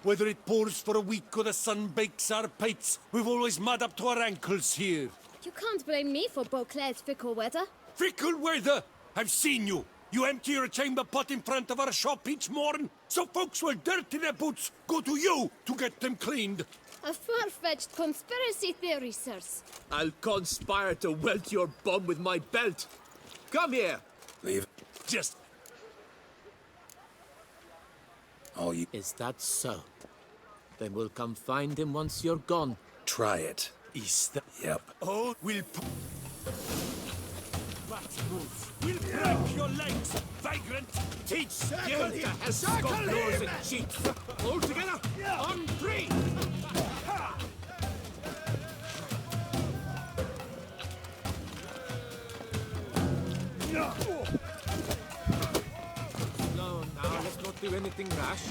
Whether it pours for a week or the sun bakes our pates, we've always mud up to our ankles here. You can't blame me for Beauclair's fickle weather. Fickle weather! I've seen you. You empty your chamber pot in front of our shop each morn, so folks will dirty their boots go to you to get them cleaned. A far-fetched conspiracy theory, sirs. I'll conspire to welt your bum with my belt. Come here. Leave. Just... all you... Is that so? Then we'll come find him once you're gone. Try it. Yep. Oh, we'll... We'll break your legs, vagrant! Teach guild to have scofflaws and cheats. All together, on three! No, now let's not do anything rash.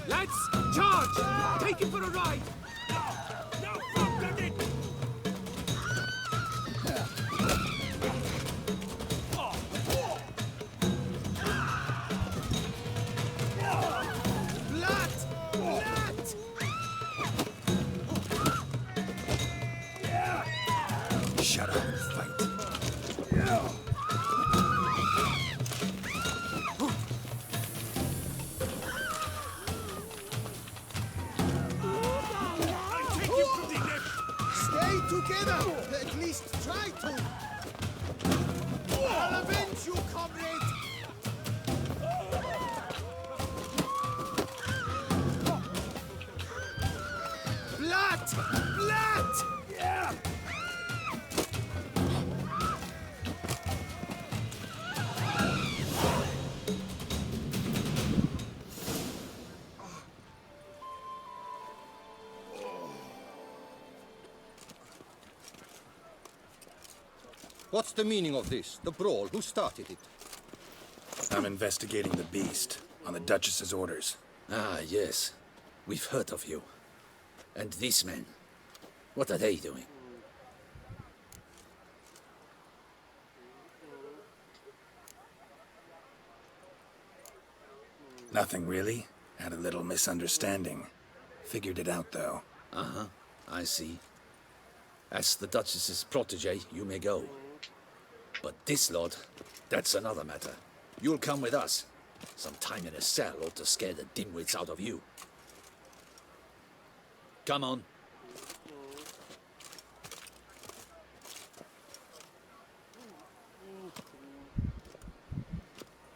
Lads, charge! Take him for a ride! Now, fuck it! Blood! Blood! Shut up and fight. Stay together! At least try to! I'll avenge you, comrade! Blood! Blood! Yeah! What's the meaning of this? The brawl? Who started it? I'm investigating the beast, on the Duchess's orders. Ah, yes. We've heard of you. And these men, what are they doing? Nothing really. Had a little misunderstanding. Figured it out, though. Uh-huh, I see. As the Duchess's protege, you may go. But this lot, that's another matter. You'll come with us. Some time in a cell ought to scare the dimwits out of you. Come on.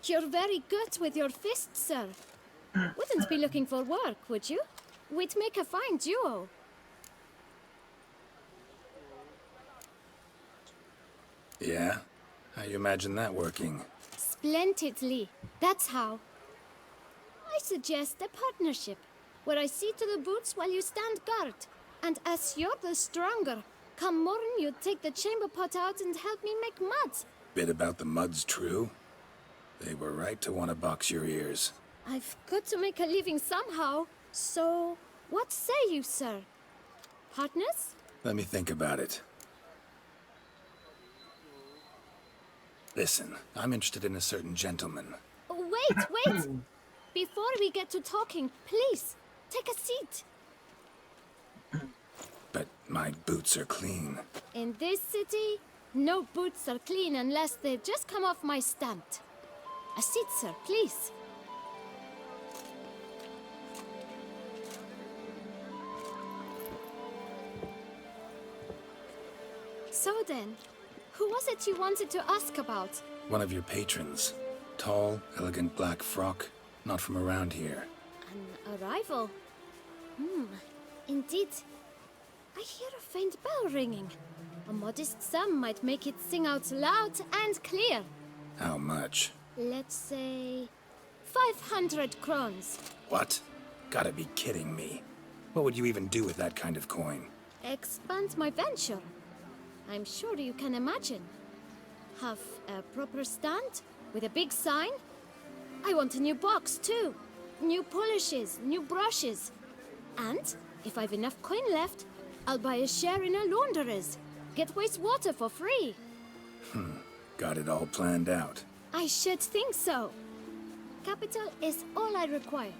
You're very good with your fists, sir. Wouldn't be looking for work, would you? We'd make a fine duo. Yeah? How you imagine that working? Splendidly. That's how. I suggest a partnership, where I see to the boots while you stand guard. And as you're the stronger, come morn you take the chamber pot out and help me make mud. Bit about the mud's true. They were right to want to box your ears. I've got to make a living somehow. So, what say you, sir? Partners? Let me think about it. Listen, I'm interested in a certain gentleman. Oh, wait! Before we get to talking, please, take a seat. But my boots are clean. In this city, no boots are clean unless they just come off my stand. A seat, sir, please. So then, who was it you wanted to ask about? One of your patrons. Tall, elegant black frock. Not from around here. An arrival? Indeed. I hear a faint bell ringing. A modest sum might make it sing out loud and clear. How much? Let's say 500 crowns. What? Gotta be kidding me. What would you even do with that kind of coin? Expand my venture. I'm sure you can imagine. Have a proper stand with a big sign. I want a new box too. new polishes, new brushes. And if I've enough coin left, I'll buy a share in a launderer's. Get wastewater for free. Got it all planned out. I should think so. Capital is all I require.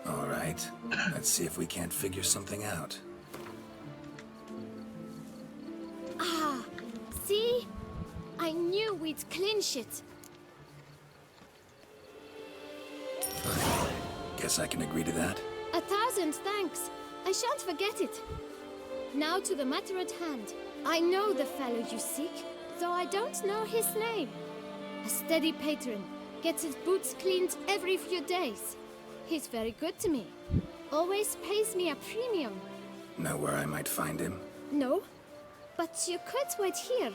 All right. Let's see if we can't figure something out. Ah, see? I knew we'd clinch it. Guess I can agree to that. 1,000 thanks. I shan't forget it. Now to the matter at hand. I know the fellow you seek, though I don't know his name. A steady patron, gets his boots cleaned every few days. He's very good to me. Always pays me a premium. Know where I might find him? No, but you could wait here.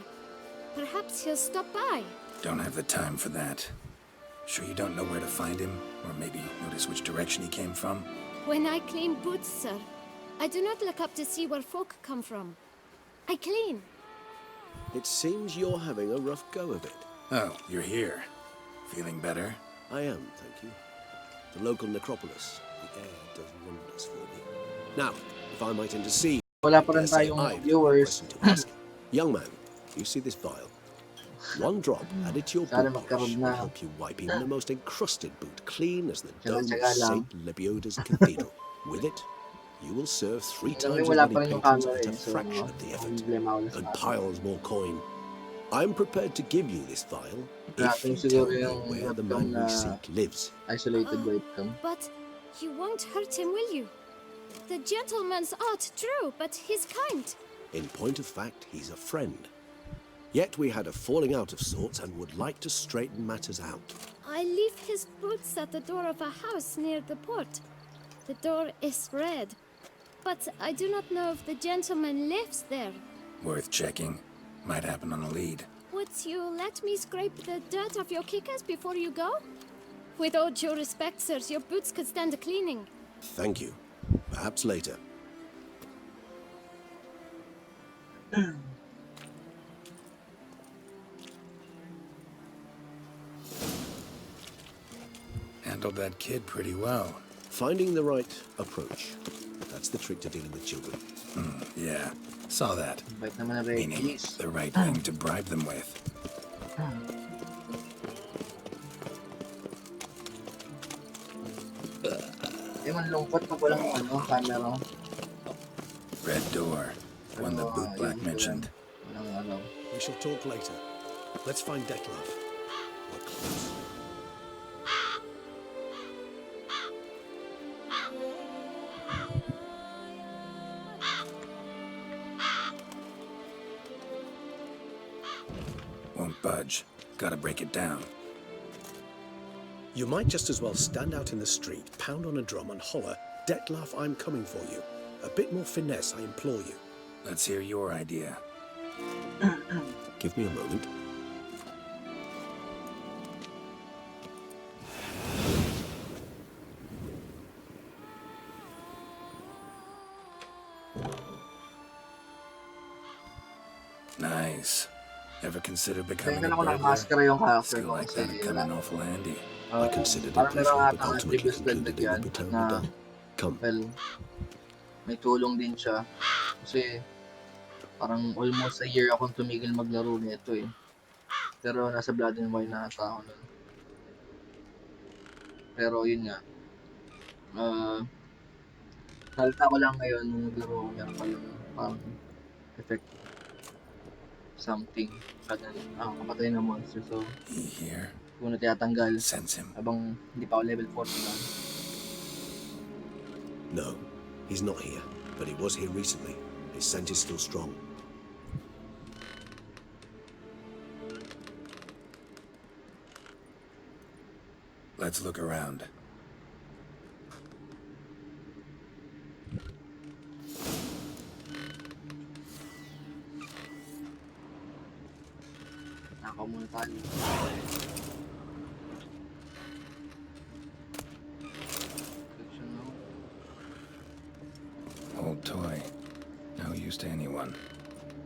Perhaps he'll stop by. Don't have the time for that. Sure you don't know where to find him? Or maybe notice which direction he came from? When I clean boots, sir, I do not look up to see where folk come from. I clean. It seems you're having a rough go of it. Oh, you're here. Feeling better? I am, thank you. The local necropolis. The air does wonders for me. Now, if I might intercede, Wala pa rin there's tayong I've got a viewers. question to ask. Young man, you see this vial? One drop added to your Sana boot polish magkaroon will na. help you wipe even the most encrusted boot clean as the dome of Tsaga-tsaga lang. St. Lebioda's Cathedral. With it, you will serve 3 times as Wala many pa rin yung patrons camera at a eh. So, fraction of the ang effort, problema ko lang and sa piles more coin. I'm prepared to give you this vial if Grabe you yung tell siguro me yung where the webcam man na we seek lives. isolated webcam. But you won't hurt him, will you? The gentleman's art, true, but he's kind. In point of fact, he's a friend. Yet we had a falling out of sorts and would like to straighten matters out. I leave his boots at the door of a house near the port. The door is red, but I do not know if the gentleman lives there. Worth checking. Might happen on a lead. Would you let me scrape the dirt off your kickers before you go? With all due respect, sirs, your boots could stand a cleaning. Thank you. Perhaps later. Handled that kid pretty well. Finding the right approach. That's the trick to dealing with children. Yeah, saw that. Bait naman na Meaning, Regis. the right thing to bribe them with. Man lungkot pag walang camera. Red door. One the boot black mentioned. Walang We shall talk later. Let's find Detlef. We're close. Won't budge. Gotta break it down. You might just as well stand out in the street, pound on a drum and holler, Detlef, I'm coming for you. A bit more finesse, I implore you. Let's hear your idea. Give me a moment. Nice. Ever consider becoming Tingnan a ako ng burglar? maskara yung character Skill ko like kasi that'd come in awful handy. I considered it parang meron briefly, but ata ultimately previous concluded dagdag it yan would be terribly na dull. Come. well, may tulong din siya. Kasi parang almost a year akong tumigil maglaro nito eh. Pero nasa Blood and Wine na ata ako nun. Pero yun nga. Halata ko lang ngayon nung naglaro ko meron pa yung parang effect something kapatay na monster, so He here? kung natiyatanggal Sense him. habang hindi pa ako level 40 lang. No, he's not here, but he was here recently. His scent is still strong. Let's look around. Nakaw muna tayo. Section now. Old toy. No use to anyone.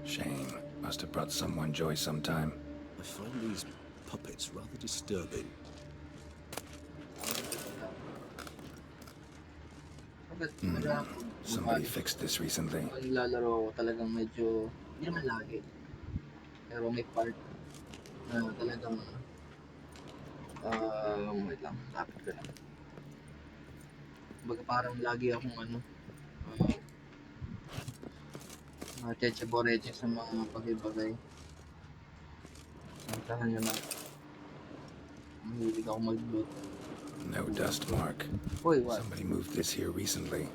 Shame. Must have brought someone joy sometime. I find these puppets rather disturbing. Bakit wala akong Somebody fixed this recently. Ang nilalaro ko talagang medyo, hindi naman lagi. Pero may part na talagang, wait lang, lapit ko lang. Baga parang lagi akong cheche-boreche sa mga bagay-bagay. Samtahan nyo na, mahilig ako mag-loot. No dust mark. Uy, what? Somebody moved this here recently.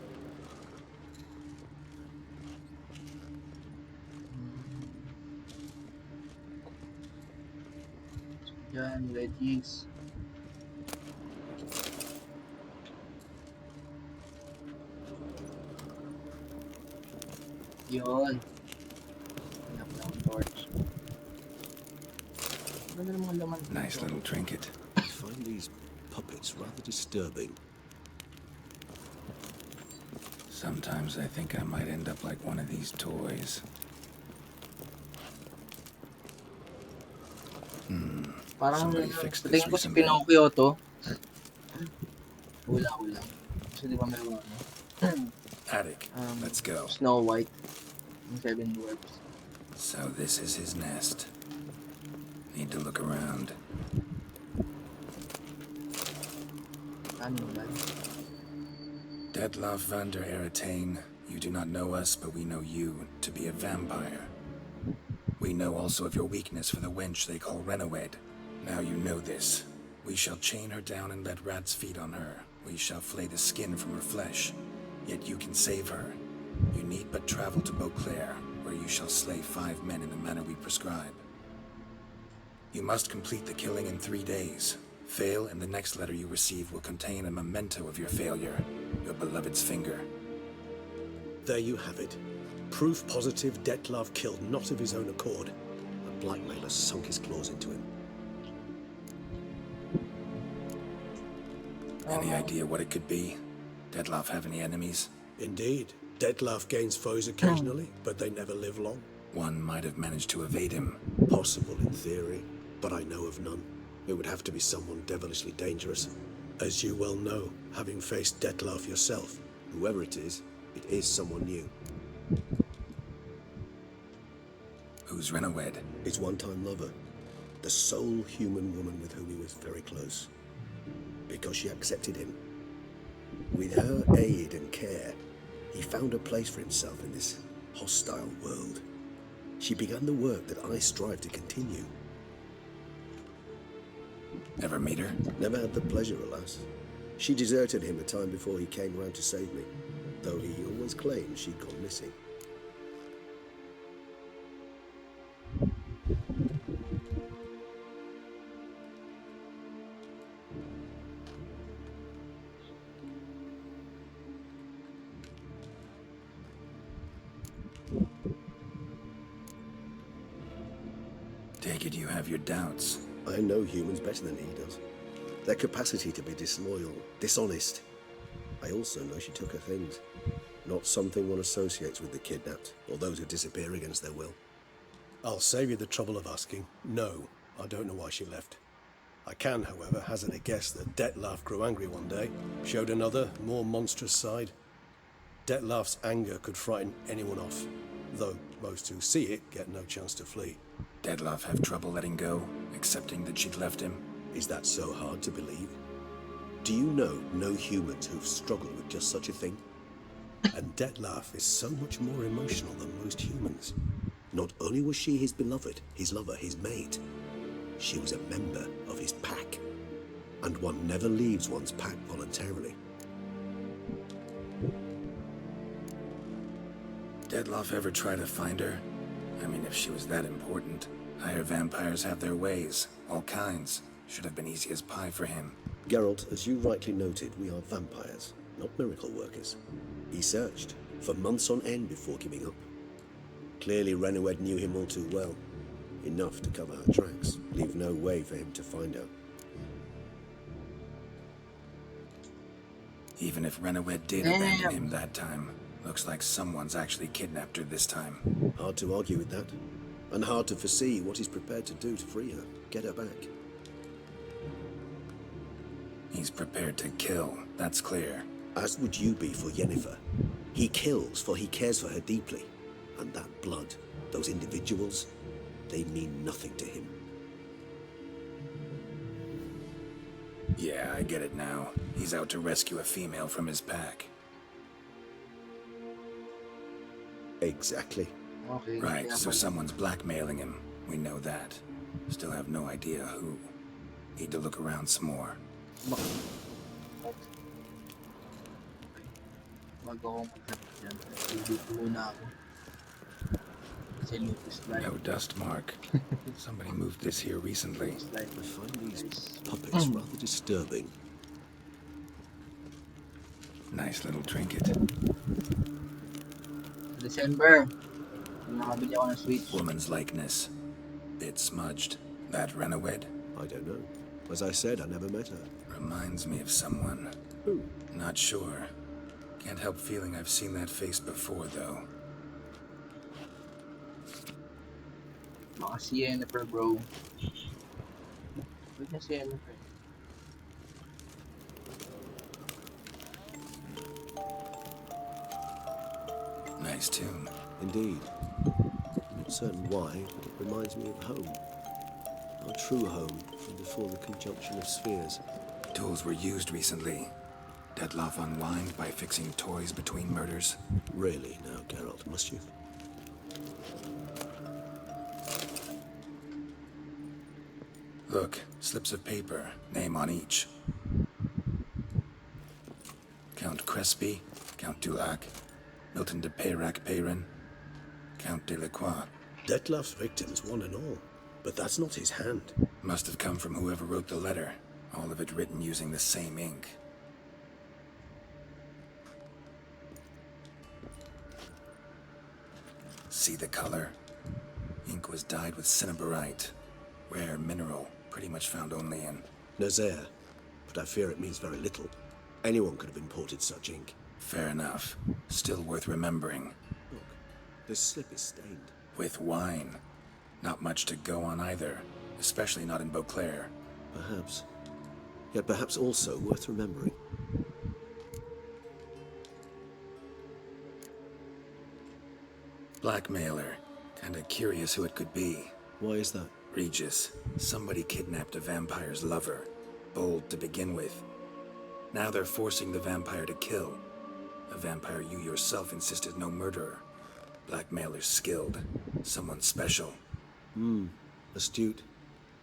Diyan, veggies. Yun. Hanap na ang torch. Ganda ng mga laman. Nice little trinket. I find these puppets rather disturbing. Sometimes I think I might end up like one of these toys. Parang Somebody fixed this tingin ko si recently. Pinocchio to. Wala. Kasi di ba meron Attic. Let's go. Snow White. Yung Seven Dwarfs. So this is his nest. Need to look around. Ano ba? Detloff van der Eretain, you do not know us, but we know you to be a vampire. We know also of your weakness for the wench they call Renowed. Now you know this. We shall chain her down and let rats feed on her. We shall flay the skin from her flesh. Yet you can save her. You need but travel to Beauclair, where you shall slay 5 men in the manner we prescribe. You must complete the killing in 3 days. Fail, and the next letter you receive will contain a memento of your failure, your beloved's finger. There you have it. Proof positive Detlav killed not of his own accord. A blackmailer sunk his claws into him. Any idea what it could be? Detloff have any enemies? Indeed, Detlav gains foes occasionally, but they never live long. One might have managed to evade him. Possible in theory, but I know of none. It would have to be someone devilishly dangerous. As you well know, having faced Detlav yourself, whoever it is someone new. Who's Renowed? His one-time lover, the sole human woman with whom he was very close. Because she accepted him. With her aid and care, he found a place for himself in this hostile world. She began the work that I strive to continue. Ever meet her? Never had the pleasure, alas. She deserted him a time before he came round to save me, though he always claimed she'd gone missing. Take it you have your doubts. I know humans better than he does. Their capacity to be disloyal, dishonest. I also know she took her things. Not something one associates with the kidnapped, or those who disappear against their will. I'll save you the trouble of asking. No, I don't know why she left. I can, however, hazard a guess that Detlav grew angry one day, showed another, more monstrous side. Detlav's anger could frighten anyone off, though most who see it get no chance to flee. Detloff have trouble letting go, accepting that she'd left him. Is that so hard to believe? Do you know no humans who've struggled with just such a thing? And Detlav is so much more emotional than most humans. Not only was she his beloved, his lover, his mate, she was a member of his pack. And one never leaves one's pack voluntarily. Detloff ever try to find her? I mean, if she was that important. Higher vampires have their ways, all kinds. Should have been easy as pie for him. Geralt, as you rightly noted, we are vampires, not miracle workers. He searched for months on end before giving up. Clearly Renowed knew him all too well. Enough to cover her tracks, leave no way for him to find her. Even if Renowed did abandon him that time, looks like someone's actually kidnapped her this time. Hard to argue with that. And hard to foresee what he's prepared to do to free her, get her back. He's prepared to kill, that's clear. As would you be for Yennefer. He kills for he cares for her deeply. And that blood, those individuals, they mean nothing to him. Yeah, I get it now. He's out to rescue a female from his pack. Exactly. Okay. Right, kaya so pala. someone's blackmailing him. We know that. Still have no idea who. Need to look around some more. Bago ako maghanap dyan. Dito muna ako. Kasi lupus life. No dust mark. Somebody moved this here recently. Lupus life. I find these puppets rather disturbing. Nice little trinket. December. Nakabili ako ng Switch. Woman's likeness. Bit smudged. That Renowed? I don't know. As I said, I never met her. Reminds me of someone. Who? Not sure. Can't help feeling I've seen that face before, though. Baka si Yennefer, bro. Wait na si Yennefer. Nice tune. Indeed. I'm not certain why, but it reminds me of home. Our true home from before the conjunction of spheres. Tools were used recently. Dettlaff unwind by fixing toys between murders. Really, now, Geralt, must you? Look, slips of paper, name on each. Count Crespi, Count Dulac, Milton de Peyrac-Peyrin, Count Delacroix. Dettlaff's victims, one and all. But that's not his hand. Must have come from whoever wrote the letter. All of it written using the same ink. See the color? Ink was dyed with cinnabarite. Rare mineral, pretty much found only in... Nazaire. But I fear it means very little. Anyone could have imported such ink. Fair enough. Still worth remembering. Look, this slip is stained. With wine. Not much to go on either. Especially not in Beauclair. Perhaps. Yet perhaps also worth remembering. Blackmailer. Kinda curious who it could be. Why is that? Regis. Somebody kidnapped a vampire's lover. Bold to begin with. Now they're forcing the vampire to kill. A vampire you yourself insisted no murderer. Blackmailer's skilled. Someone special. Astute.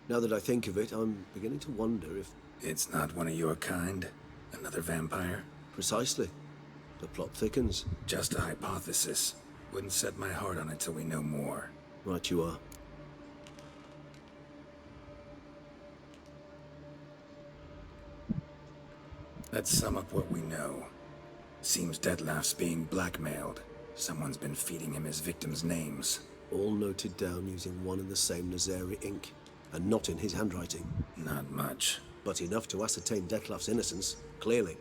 Now that I think of it, I'm beginning to wonder if... It's not one of your kind? Another vampire? Precisely. The plot thickens. Just a hypothesis. Wouldn't set my heart on it till we know more. Right you are. Let's sum up what we know. Seems Dettlaff's being blackmailed. Someone's been feeding him his victims' names. All noted down using one and the same Nazari ink. And not in his handwriting. Not much. But enough to ascertain Dettlaff's innocence, clearly.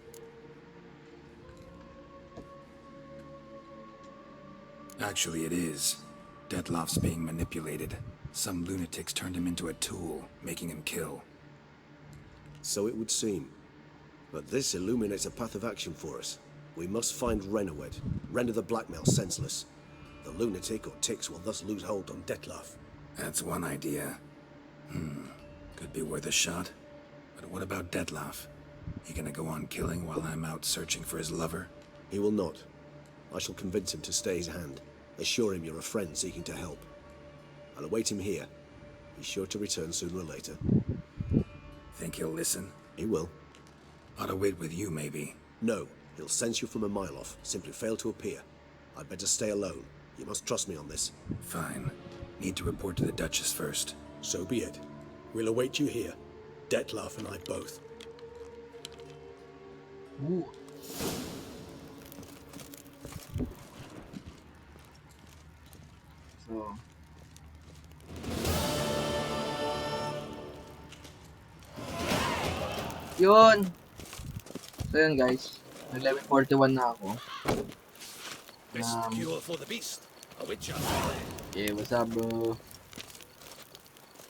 Actually, it is. Dettlaff's being manipulated. Some lunatics turned him into a tool, making him kill. So it would seem. But this illuminates a path of action for us. We must find Renowed, render the blackmail senseless. The lunatic or ticks will thus lose hold on Dettlaff. That's one idea. Could be worth a shot. But what about Dettlaff? He gonna go on killing while I'm out searching for his lover? He will not. I shall convince him to stay his hand. Assure him you're a friend seeking to help. I'll await him here. He's sure to return sooner or later. Think he'll listen? He will. Ought to wait with you, maybe. No, he'll sense you from a mile off. Simply fail to appear. I'd better stay alone. You must trust me on this. Fine. Need to report to the Duchess first. So be it. We'll await you here. Dettlaff and I both. Ooh. So... Yun! So yun guys. Nag-level 41 na ako. Best cure for the beast. A witcher. Yeah, what's up bro?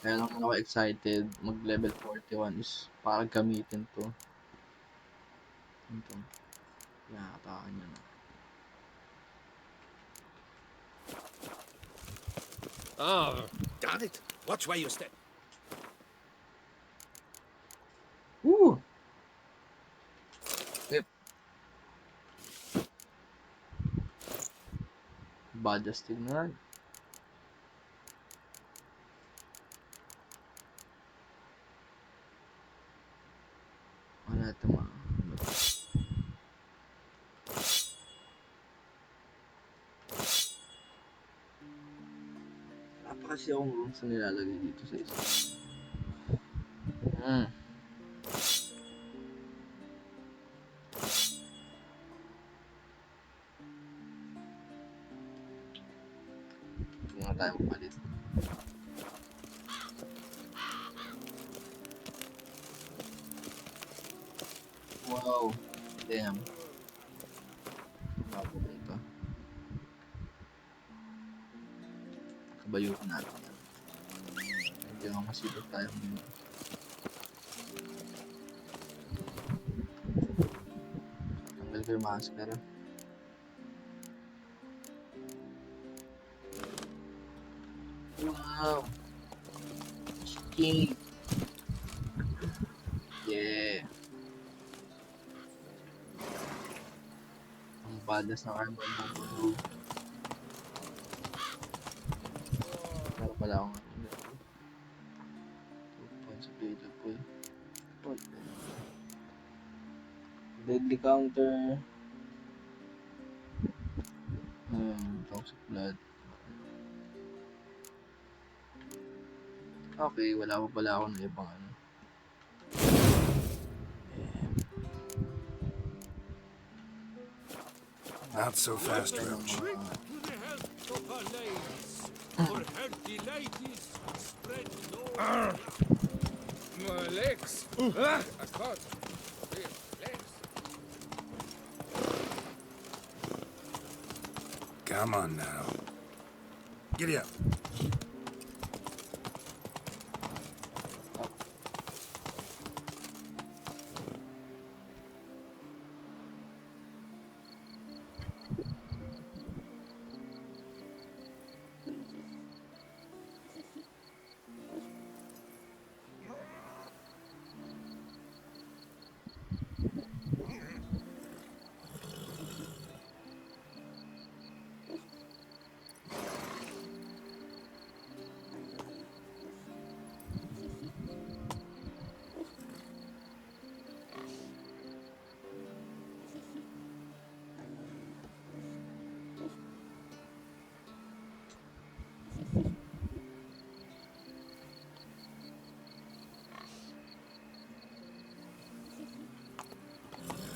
Kaya naman ako excited. Mag-level 41 is para gamitin to. Ito. Nakatakan niya na. Oh, damn it. Watch where you step. Woo! Yep. Badass tignan. Wala ito mga. Kasi akong rooms na nilalagay dito sa isa. Hindi nga tayo mapalit. Wow. Damn. Bago ba ito? Kabayuhin natin yan. Hindi nga masipag tayo ngayon. Tanggal ko yung masker. Wow! King! Yeah! Ang badass ng armor mo, bro. Pero pala akong 2 points available. Deadly counter. Toxic blood. Okay, wala pa pala ako na ibang ano. Not so fast, Roach. Drink to the health of our ladies. For healthy ladies, spread no. My legs. I caught. Legs. Come on now. Giddy up.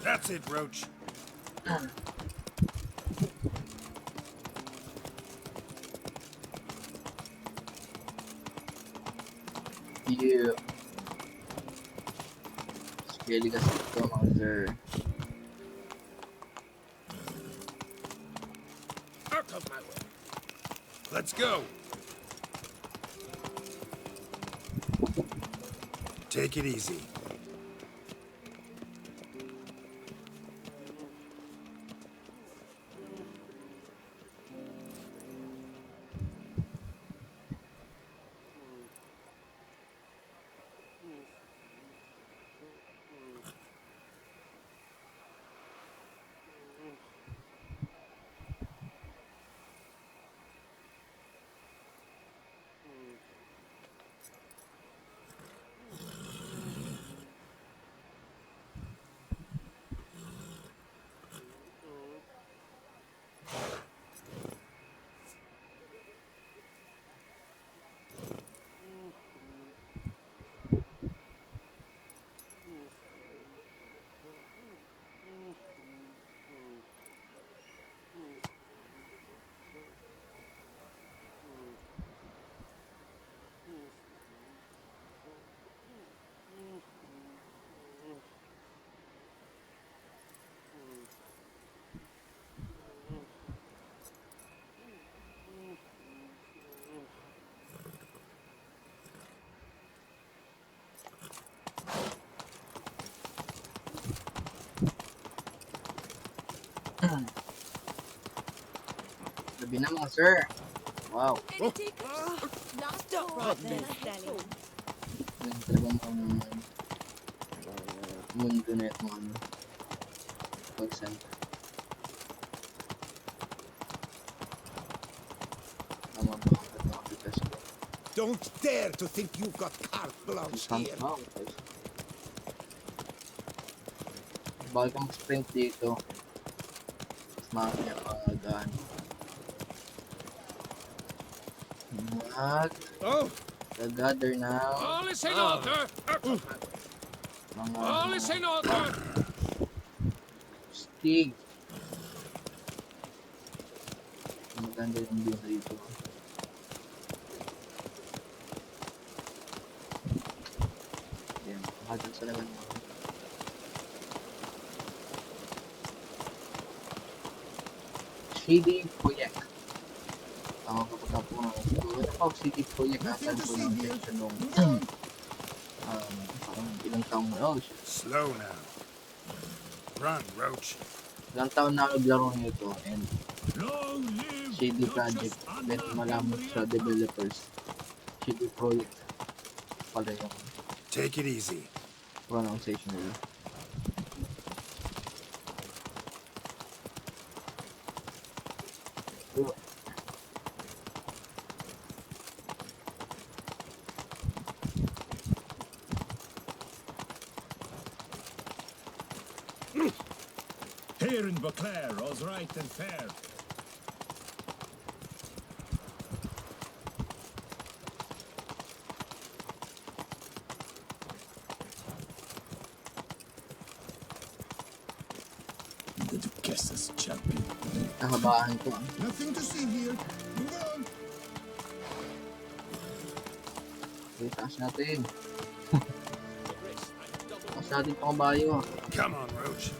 That's it, Roach. Yeah. Scaly kasi ito, Mother. Out of my way. Let's go. Take it easy. Sabi na mga sir. Wow. Stop right there, Stallion. Yan talagang mundo na itong ano. Pag-send. Tama ba ang pagkakapitas ko? Don't dare to think you've got carte blanche here. Bawal kang sprint dito. Mas mamaya pang-agaan. Gather now. All is in order. All is in order. Stig. Maganda yung view dito. Ayan, makadal sa laman mo. CD Project. Tama pa po na. Ano pa CD Project natin po yung section nung parang ilang taong na. Oh, shit. Slow now. Run, Roach. Ilang taon na naglaro nito and Long live CD Project. Then malaman sa developers. CD Project pala yung Take it easy. pronunciation nila. Here in Beauclair, all's right and fair. Did you guess this champion? Nakabahan ko. Nothing to see here. Move on. Okay, taas natin. Taas natin pang bayo. Come on, Roach.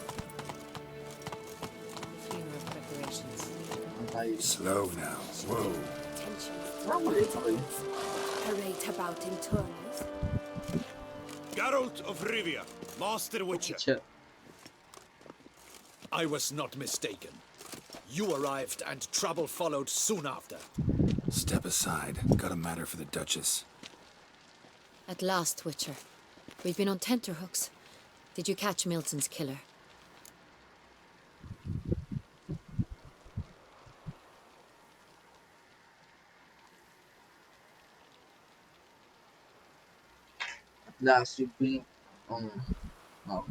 Funeral preparations. Ang tayo. Slow now. Whoa. Okay. Parade about in turns. Geralt of Rivia, Master Witcher. Siya. I was not mistaken. You arrived and trouble followed soon after. Step aside. Got a matter for the Duchess. At last, Witcher. We've been on tenterhooks. Did you catch Milton's killer? At last, you've been wow.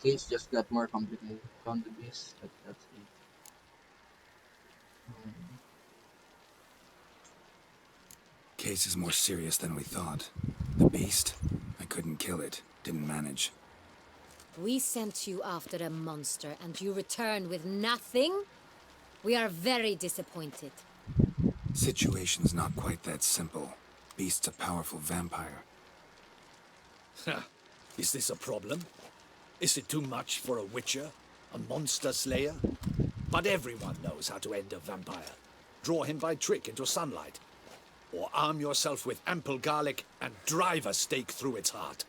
Case just got more complicated. Found the beast. That's it. Case is more serious than we thought. The beast? I couldn't kill it. Didn't manage. We sent you after a monster and you returned with nothing? We are very disappointed. Situation's not quite that simple. Beast's a powerful vampire. Is this a problem? Is it too much for a witcher? A monster slayer? But everyone knows how to end a vampire. Draw him by trick into sunlight. Or arm yourself with ample garlic and drive a stake through its heart.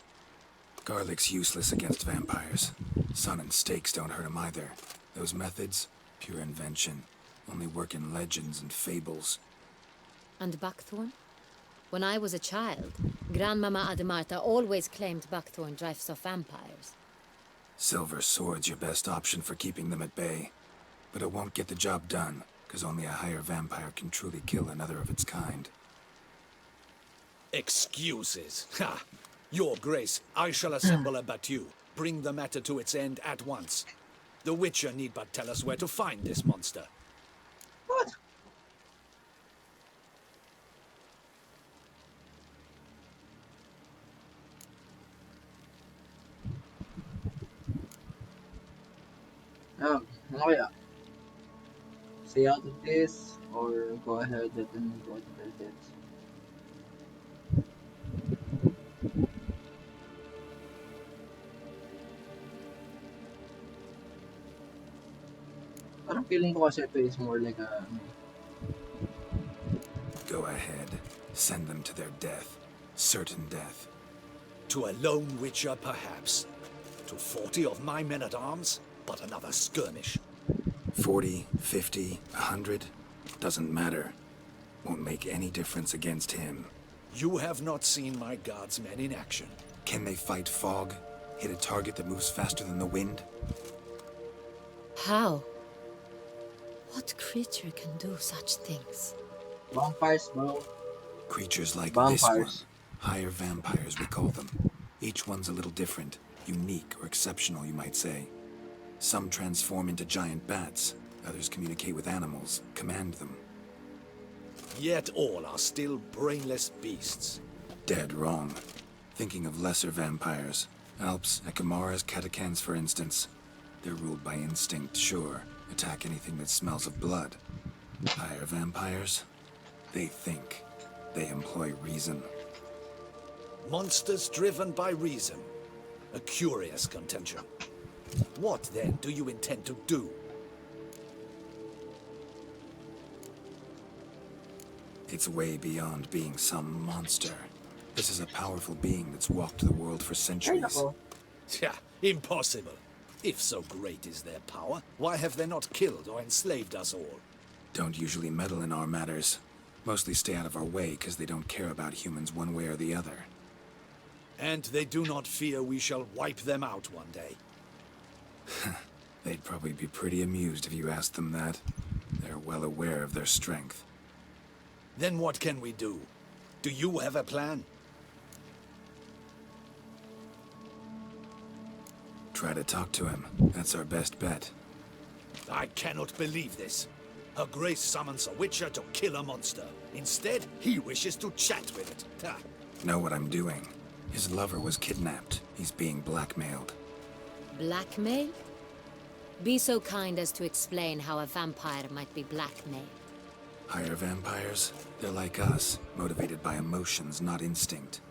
Garlic's useless against vampires. Sun and stakes don't hurt him either. Those methods, pure invention. Only work in legends and fables. And buckthorn? When I was a child, Grandmama Ademarta always claimed buckthorn drives off vampires. Silver sword's your best option for keeping them at bay. But it won't get the job done, because only a higher vampire can truly kill another of its kind. Excuses. Ha! Your Grace, I shall assemble a battue. Bring the matter to its end at once. The Witcher need but tell us where to find this monster. What? Ano kaya? Stay out of this or go ahead and go to the deaths. Parang feeling ko kasi ito is more like a Go ahead. Send them to their death. Certain death. To a lone Witcher, perhaps. To 40 of my men-at-arms, but another skirmish. 40, 50, 100, doesn't matter. Won't make any difference against him. You have not seen my God's men in action. Can they fight fog? Hit a target that moves faster than the wind? How? What creature can do such things? Vampires, bro. Creatures like Vampires. this one. Higher vampires, we call them. Each one's a little different. Unique or exceptional, you might say. Some transform into giant bats. Others communicate with animals, command them. Yet all are still brainless beasts. Dead wrong. Thinking of lesser vampires. Alps, Ekamaras, Catacans, for instance. They're ruled by instinct, sure. Attack anything that smells of blood. Higher vampires? They think. They employ reason. Monsters driven by reason. A curious contention. What, then, do you intend to do? It's way beyond being some monster. This is a powerful being that's walked the world for centuries. Yeah, impossible. If so great is their power, why have they not killed or enslaved us all? Don't usually meddle in our matters. Mostly stay out of our way because they don't care about humans one way or the other. And they do not fear we shall wipe them out one day. They'd probably be pretty amused if you asked them that. They're well aware of their strength. Then what can we do? Do you have a plan? Try to talk to him. That's our best bet. I cannot believe this. Her Grace summons a witcher to kill a monster. Instead, he wishes to chat with it. Ha. Know what I'm doing. His lover was kidnapped. He's being blackmailed. Blackmail? Be so kind as to explain how a vampire might be blackmailed. Higher vampires? They're like us, motivated by emotions, not instinct.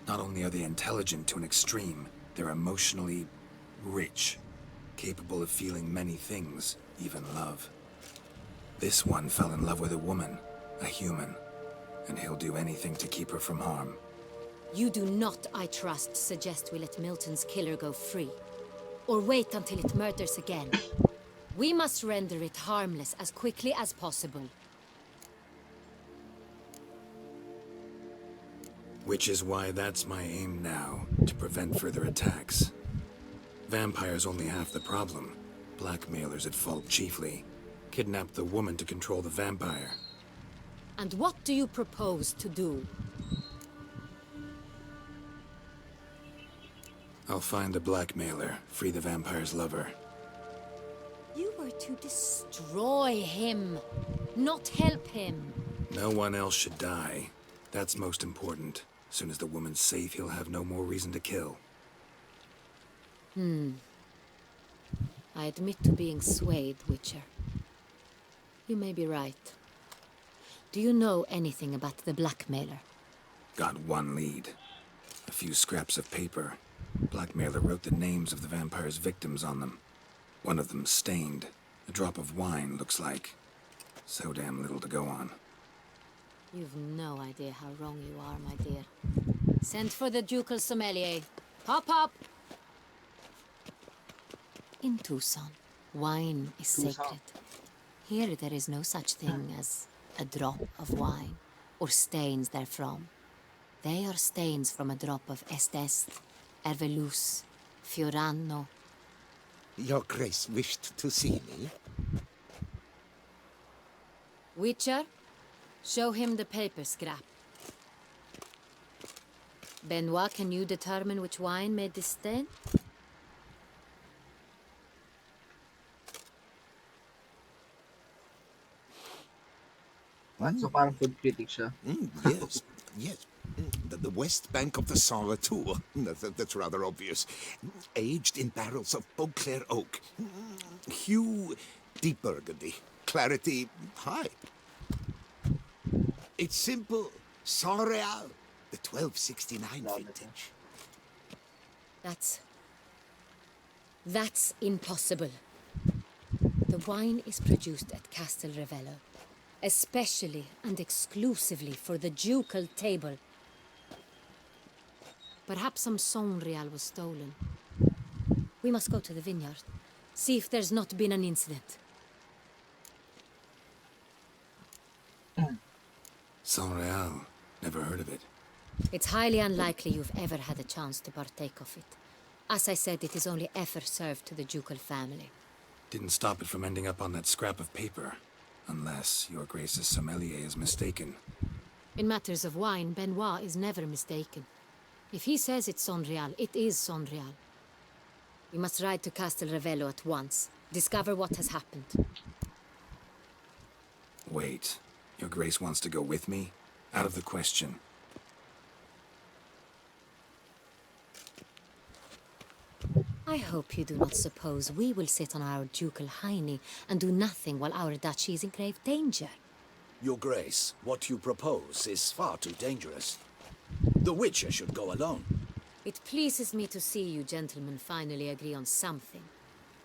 Not only are they intelligent to an extreme, they're emotionally rich, capable of feeling many things, even love. This one fell in love with a woman, a human, and he'll do anything to keep her from harm. You do not, I trust, suggest we let Milton's killer go free. Or wait until it murders again. We must render it harmless as quickly as possible. Which is why that's my aim now, to prevent further attacks. Vampires only half the problem. Blackmailers at fault chiefly. Kidnap the woman to control the vampire. And what do you propose to do? I'll find the blackmailer, free the vampire's lover. You were to destroy him, not help him. No one else should die. That's most important. As soon as the woman's safe, he'll have no more reason to kill. I admit to being swayed, Witcher. You may be right. Do you know anything about the blackmailer? Got one lead. A few scraps of paper. Blackmailer wrote the names of the vampire's victims on them. One of them stained. A drop of wine, looks like. So damn little to go on. You've no idea how wrong you are, my dear. Send for the ducal sommelier. Hop, hop! In Tucson, wine is sacred. Here there is no such thing as a drop of wine, or stains therefrom. They are stains from a drop of Est, Ervelus, Fiorano. Your Grace wished to see me? Witcher, show him the paper scrap. Benoit, can you determine which wine made this stain? What? So parang food critic siya. Yes, yes. The west bank of the Saar too. That's rather obvious. Aged in barrels of Beauclair oak. Hue, deep burgundy. Clarity, high. It's simple. Saint Real, the 1269 vintage. That's impossible. The wine is produced at Castel Ravello, especially and exclusively for the ducal table. Perhaps some Saint Real was stolen. We must go to the vineyard, see if there's not been an incident. Saint-Real. Never heard of it. It's highly unlikely you've ever had a chance to partake of it. As I said, it is only ever served to the ducal family. Didn't stop it from ending up on that scrap of paper. Unless your Grace's sommelier is mistaken. In matters of wine, Benoit is never mistaken. If he says it's Saint-Real, it is Saint-Real. We must ride to Castel Revello at once. Discover what has happened. Wait. Your Grace wants to go with me? Out of the question. I hope you do not suppose we will sit on our ducal hiney and do nothing while our duchy is in grave danger. Your Grace, what you propose is far too dangerous. The Witcher should go alone. It pleases me to see you gentlemen finally agree on something.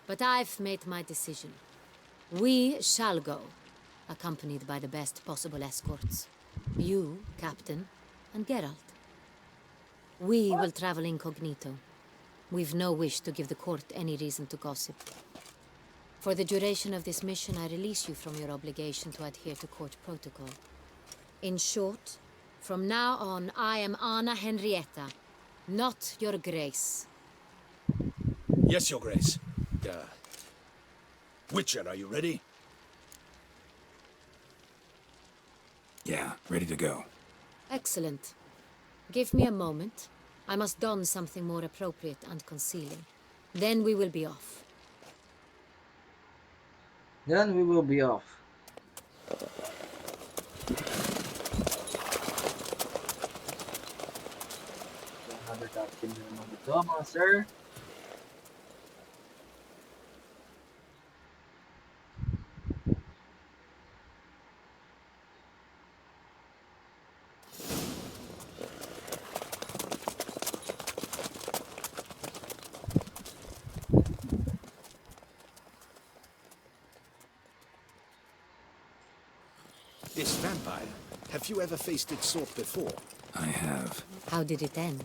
But I've made my decision. We shall go, accompanied by the best possible escorts. You, Captain, and Geralt. We will travel incognito. We've no wish to give the court any reason to gossip. For the duration of this mission, I release you from your obligation to adhere to court protocol. In short, from now on, I am Anna Henrietta, not your Grace. Yes, Your Grace. Witcher, are you ready? Yeah, ready to go. Excellent. Give me a moment. I must don something more appropriate and concealing. Then we will be off. Then we will be off. Another captain na naman ito, mga sir. This vampire, have you ever faced its sort before? I have. How did it end?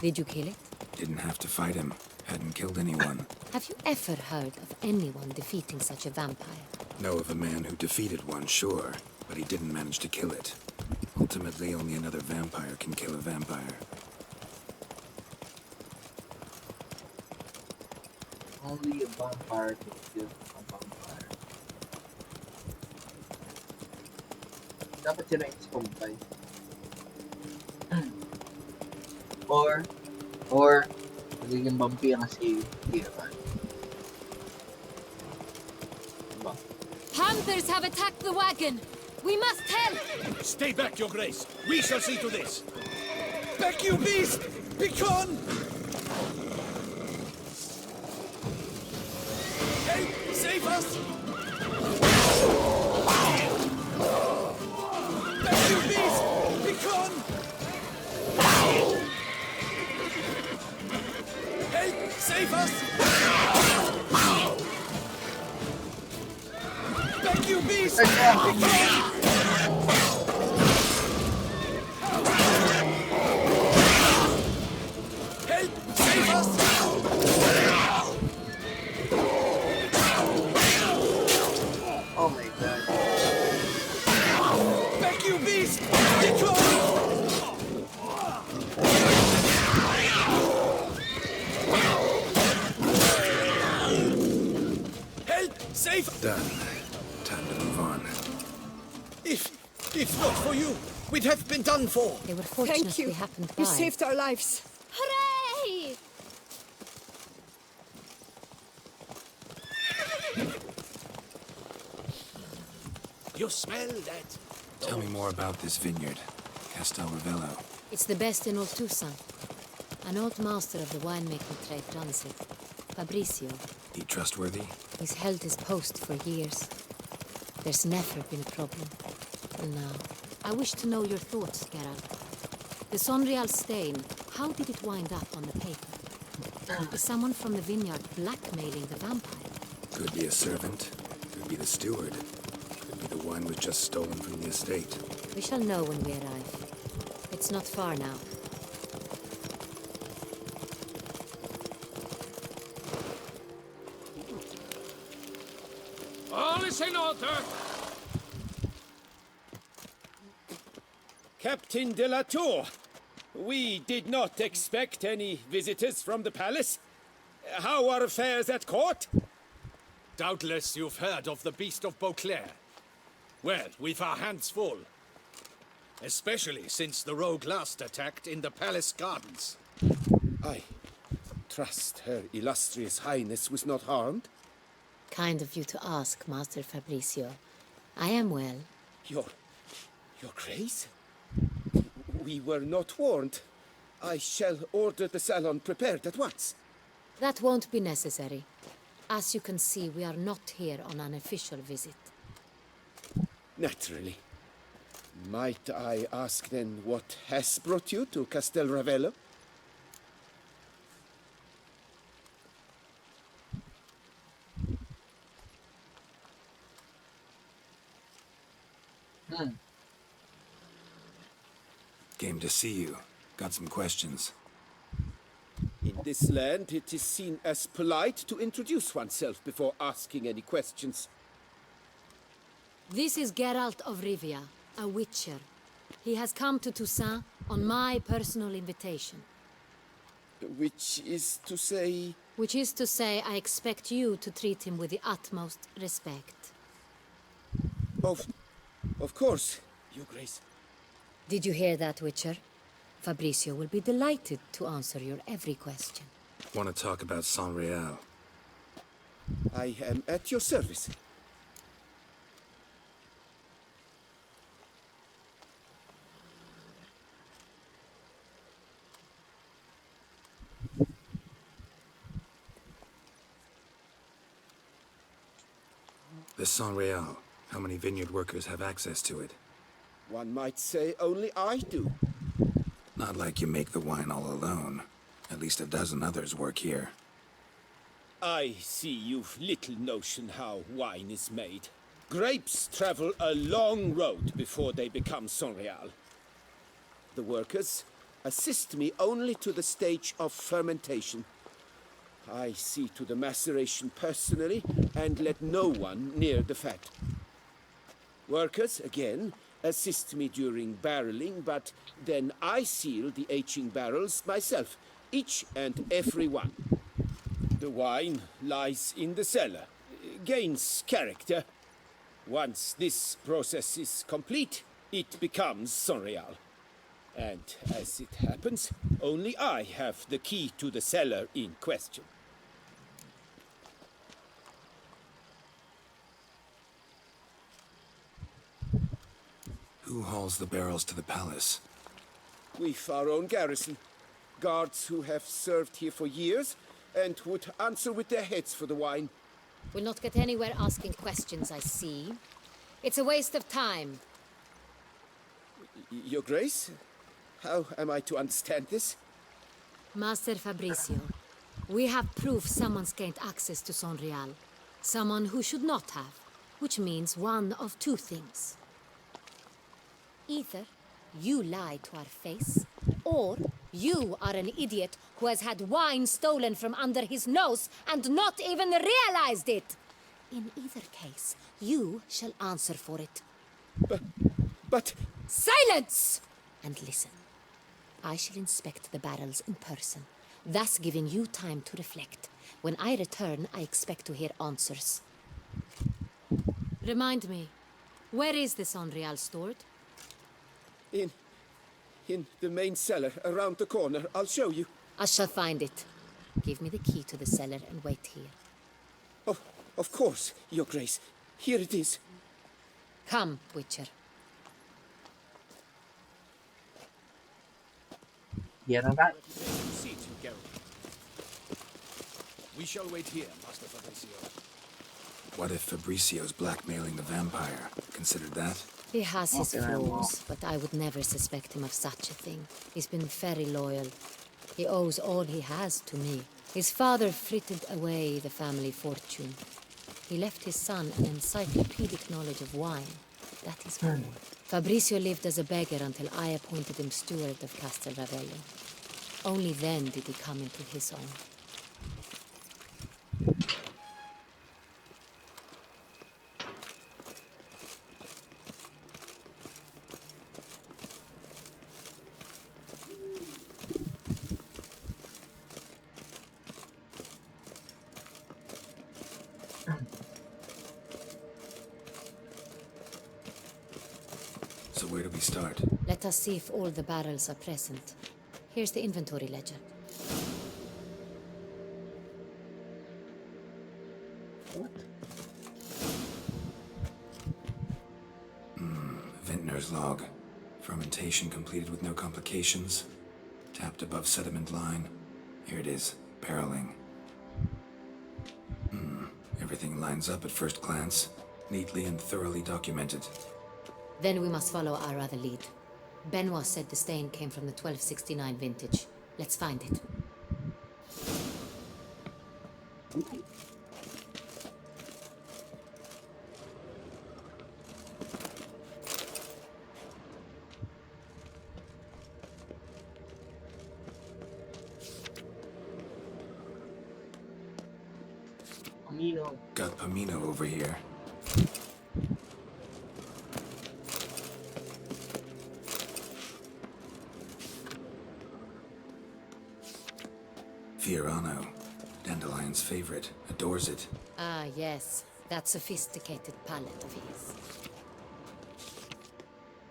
Did you kill it? Didn't have to fight him. Hadn't killed anyone. Have you ever heard of anyone defeating such a vampire? Know of a man who defeated one, sure. But he didn't manage to kill it. Ultimately, only another vampire can kill a vampire. Only a vampire can kill a vampire. Dapat sila yung ispumpay. Or, magiging vampire na si Geralt. Diba? Hunters have attacked the wagon! We must help! Stay back, Your Grace. We shall see to this. Back, you beast! Begone! Help! Save us! Back, you beast! Begone! Help! Save us! Back, you beast! Begone! Help! Save us! Oh my god. Back, you beast! Begone! Help! Save! Done. Time to move on. If not for you, we'd have been done for. They were fortunately happened by. You saved our lives. Hooray! You smell that? Tell me more about this vineyard. Castel Revello. It's the best in all Tucson. An old master of the winemaking trade runs it. Fabricio. He trustworthy? He's held his post for years. There's never been a problem. Till now. I wish to know your thoughts, Geralt. The Saint-Real stain, how did it wind up on the paper? Is someone from the vineyard blackmailing the vampire? Could be a servant. Could be the steward. Could be the wine was just stolen from the estate. We shall know when we arrive. It's not far now. All is in order. Captain de la Tour, we did not expect any visitors from the palace. How are affairs at court? Doubtless you've heard of the Beast of Beauclair. Well, we've our hands full. Especially since the rogue last attacked in the palace gardens. I trust Her Illustrious Highness was not harmed. Kind of you to ask, Master Fabricio. I am well. Your Grace? We were not warned. I shall order the salon prepared at once. That won't be necessary. As you can see, we are not here on an official visit. Naturally. Might I ask then what has brought you to Castel Ravello? Came to see you. Got some questions. In this land, it is seen as polite to introduce oneself before asking any questions. This is Geralt of Rivia, a witcher. He has come to Toussaint on my personal invitation. Which is to say... Which is to say, I expect you to treat him with the utmost respect. Of course, Your Grace. Did you hear that, Witcher? Fabricio will be delighted to answer your every question. Want to talk about San Real? I am at your service. The San Real. How many vineyard workers have access to it? One might say only I do. Not like you make the wine all alone. At least a dozen others work here. I see you've little notion how wine is made. Grapes travel a long road before they become San Real. The workers assist me only to the stage of fermentation. I see to the maceration personally and let no one near the fat. Workers, again, assist me during barreling, but then I seal the aging barrels myself, each and every one. The wine lies in the cellar, gains character. Once this process is complete, it becomes San Real. And as it happens, only I have the key to the cellar in question. Who hauls the barrels to the palace? We've our own garrison. Guards who have served here for years and would answer with their heads for the wine. We'll not get anywhere asking questions, I see. It's a waste of time. Your Grace? How am I to understand this? Master Fabricio, we have proof someone's gained access to San Real. Someone who should not have, which means one of two things. Either you lie to our face, or you are an idiot who has had wine stolen from under his nose and not even realized it. In either case, you shall answer for it. But... Silence! And listen. I shall inspect the barrels in person, thus giving you time to reflect. When I return, I expect to hear answers. Remind me, where is the San Real stored? In the main cellar, around the corner. I'll show you. I shall find it. Give me the key to the cellar and wait here. Oh, of course, Your Grace. Here it is. Come, Witcher. Seat, Geralt. We shall wait here, Master Fabricio. What if Fabricio's blackmailing the vampire? Considered that? He has his flaws, but I would never suspect him of such a thing. He's been very loyal. He owes all he has to me. His father frittered away the family fortune. He left his son an encyclopedic knowledge of wine. That is all. Fabricio lived as a beggar until I appointed him steward of Castel Ravello. Only then did he come into his own. where do we start? Let us see if all the barrels are present. Here's the inventory ledger. Vintner's log. Fermentation completed with no complications. Tapped above sediment line. Here it is. Barreling. Everything lines up at first glance. Neatly and thoroughly documented. Then we must follow our other lead. Benoit said the stain came from the 1269 vintage. Let's find it. Got Pamino over here. Fiorano, Dandelion's favorite, adores it. Ah, yes. That sophisticated palate of his.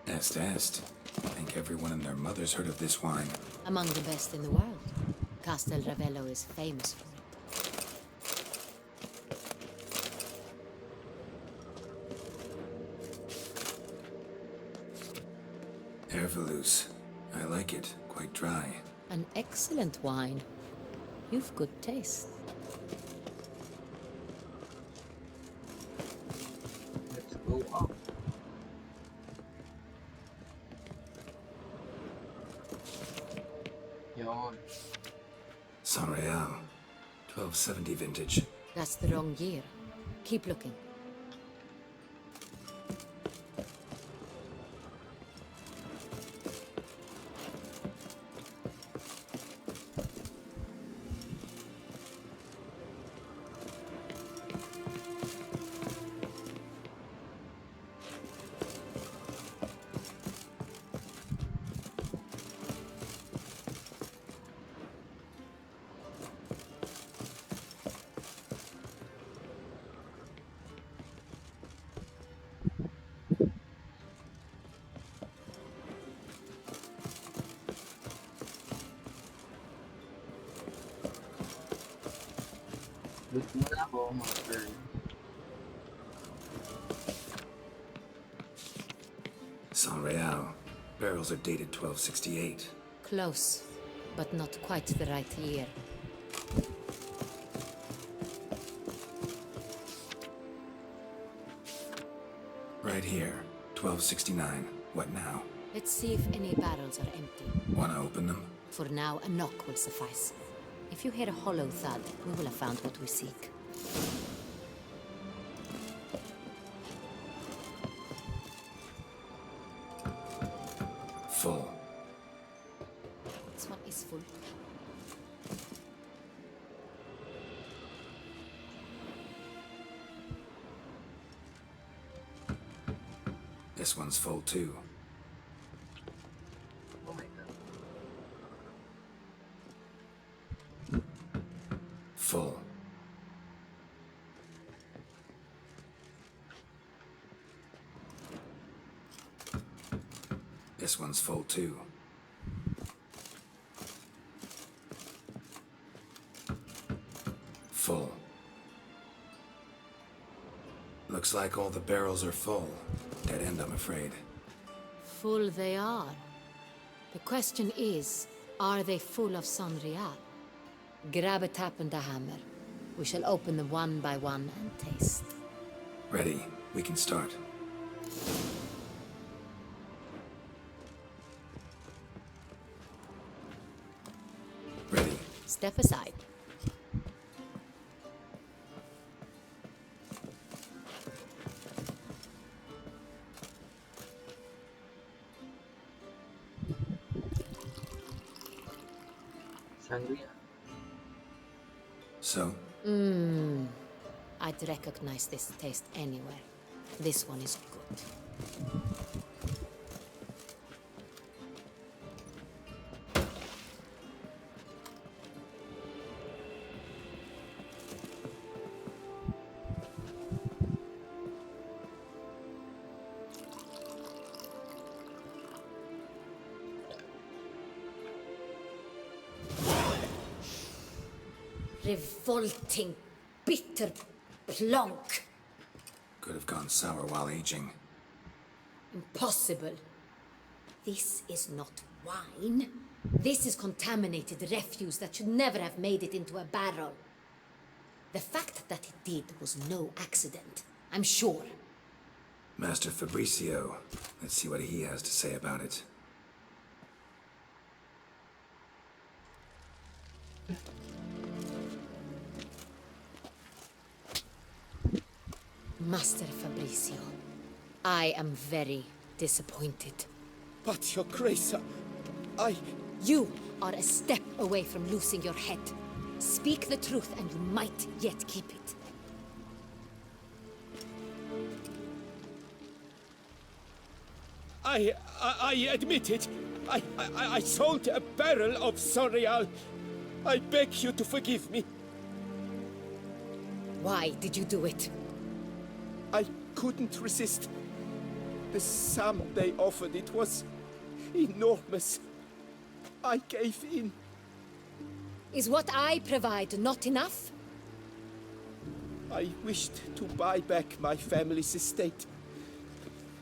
Est. I think everyone and their mother's heard of this wine. Among the best in the world. Castel Ravello is famous for it. Hervelous. I like it. Quite dry. An excellent wine. You've good taste. Let's go up. Yon. San Real. 1270 vintage. That's the wrong year. Keep looking. Loot muna ako, master. San Real. Barrels are dated 1268. Close, but not quite the right year. Right here. 1269. What now? Let's see if any barrels are empty. Wanna open them? For now, a knock will suffice. If you hear a hollow thud, we will have found what we seek. Full. This one is full. This one's full too. Oh my god. Full. This one's full too. Full. Looks like all the barrels are full. Dead end, I'm afraid. Full they are. The question is, are they full of San Real? Grab a tap and a hammer. We shall open them one by one and taste. Ready. We can start. Ready. Step aside. Sangria. So? I'd recognize this taste anywhere. This one is good. Revolting, bitter plonk. Could have gone sour while aging. Impossible. This is not wine. This is contaminated refuse that should never have made it into a barrel. The fact that it did was no accident, I'm sure. Master Fabricio. Let's see what he has to say about it. Master Fabricio, I am very disappointed. But, Your Grace, You are a step away from losing your head. Speak the truth and you might yet keep it. I admit it. I sold a barrel of Sonreal. I beg you to forgive me. Why did you do it? I couldn't resist. The sum they offered, it was enormous. I gave in. Is what I provide not enough? I wished to buy back my family's estate.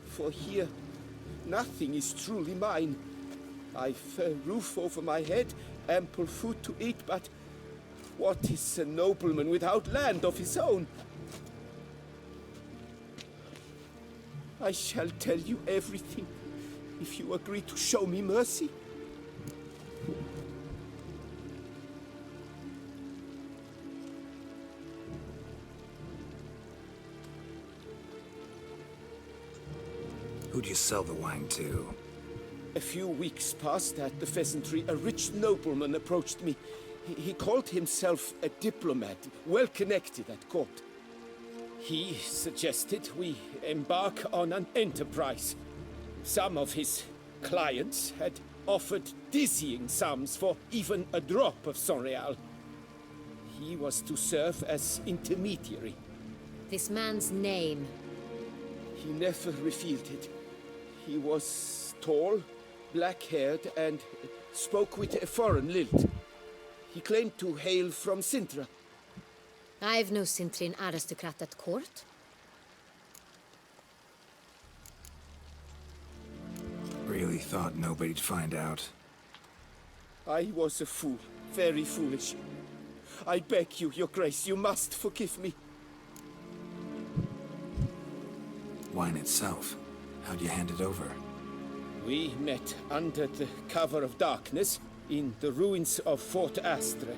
For here, nothing is truly mine. I've a roof over my head, ample food to eat, but what is a nobleman without land of his own? I shall tell you everything, if you agree to show me mercy. Who'd you sell the wine to? A few weeks past at the pheasantry, a rich nobleman approached me. He called himself a diplomat, well connected at court. He suggested we embark on an enterprise. Some of his clients had offered dizzying sums for even a drop of Sonreal. He was to serve as intermediary. This man's name? He never revealed it. He was tall, black-haired, and spoke with a foreign lilt. He claimed to hail from Sintra. I've no Sintrin aristocrat at court. Really thought nobody'd find out. I was a fool, very foolish. I beg you, Your Grace, you must forgive me. Wine itself. How'd you hand it over? We met under the cover of darkness in the ruins of Fort Astre.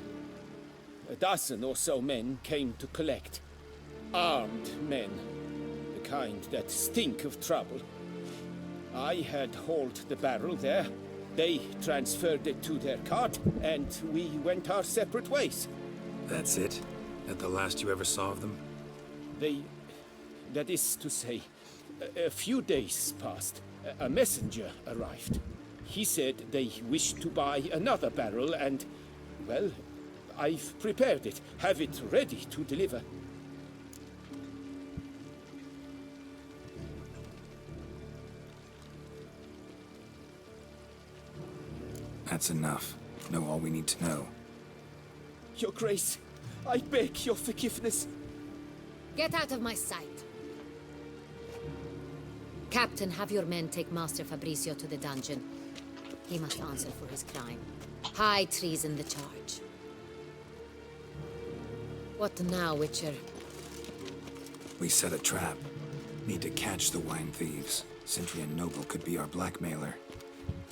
A dozen or so men came to collect. Armed men. The kind that stink of trouble. I had hauled the barrel there. They transferred it to their cart, and we went our separate ways. That's it? That the last you ever saw of them? That is to say, a few days passed. A messenger arrived. He said they wished to buy another barrel and, well, I've prepared it. Have it ready to deliver. That's enough. Know all we need to know. Your Grace, I beg your forgiveness. Get out of my sight. Captain, have your men take Master Fabricio to the dungeon. He must answer for his crime. High treason the charge. What now, Witcher? We set a trap. Need to catch the wine thieves. Cintrian Noble could be our blackmailer.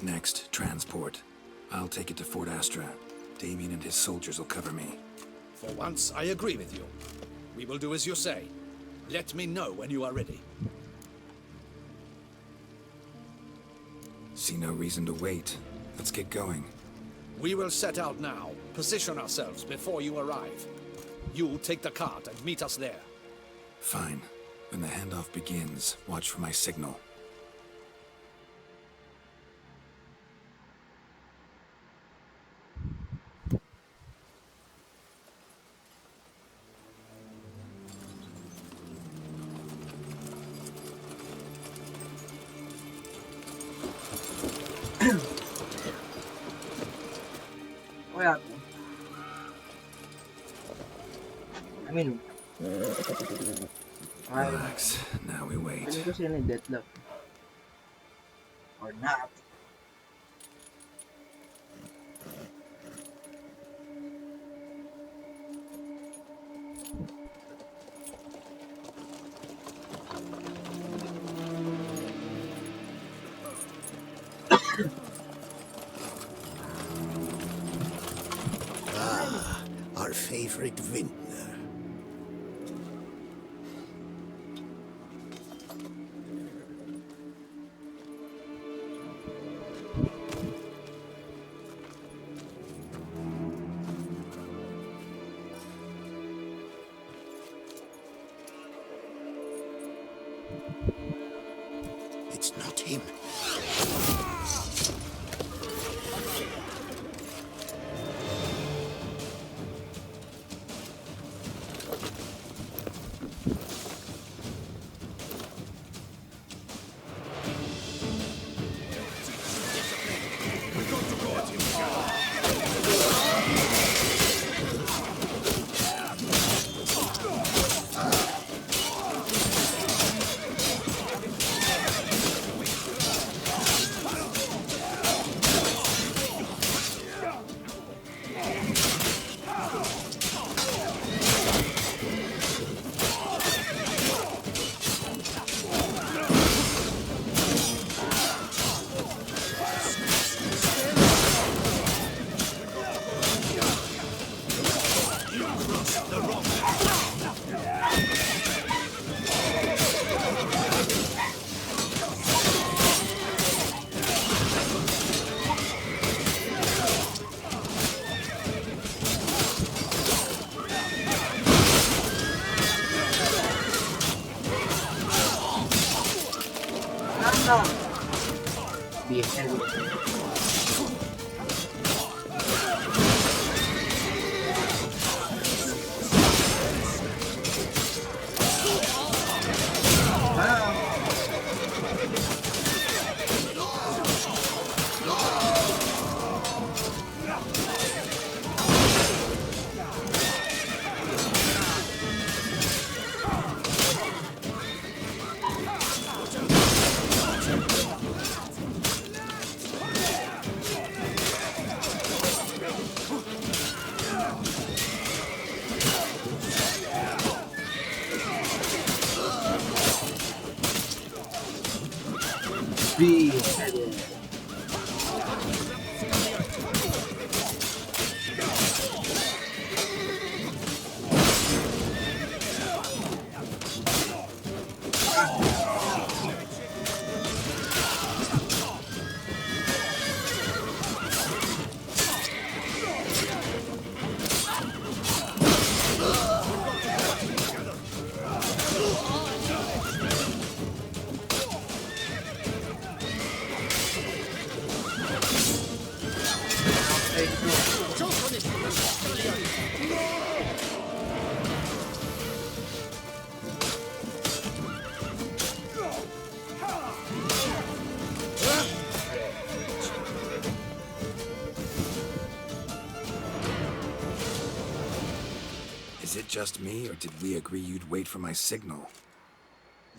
Next, transport. I'll take it to Fort Astra. Damien and his soldiers will cover me. For once, I agree with you. We will do as you say. Let me know when you are ready. See no reason to wait. Let's get going. We will set out now. Position ourselves before you arrive. You take the cart and meet us there. Fine. When the handoff begins, watch for my signal. Kaya po. I mean, Relax. Now we wait. feeling ko sila ni Deathlock. Or not. Our favorite vintner. It's not him. Beheaded. Is it just me, or did we agree you'd wait for my signal?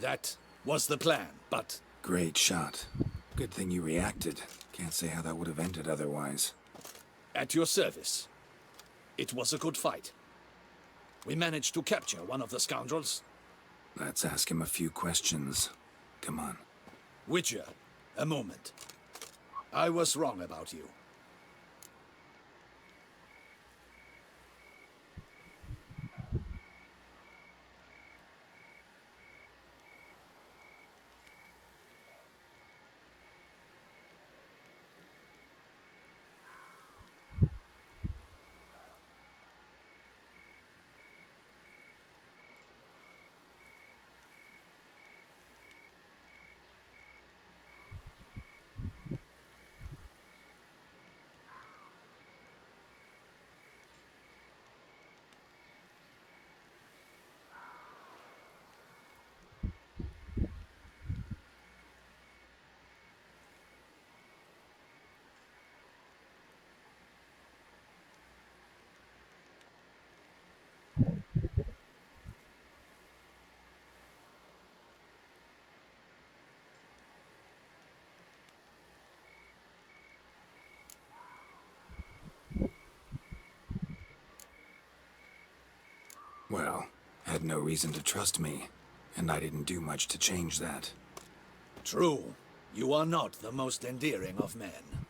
That was the plan, but... Great shot. Good thing you reacted. Can't say how that would have ended otherwise. At your service. It was a good fight. We managed to capture one of the scoundrels. Let's ask him a few questions. Come on. Witcher, a moment. I was wrong about you. had no reason to trust me, and I didn't do much to change that. True. You are not the most endearing of men.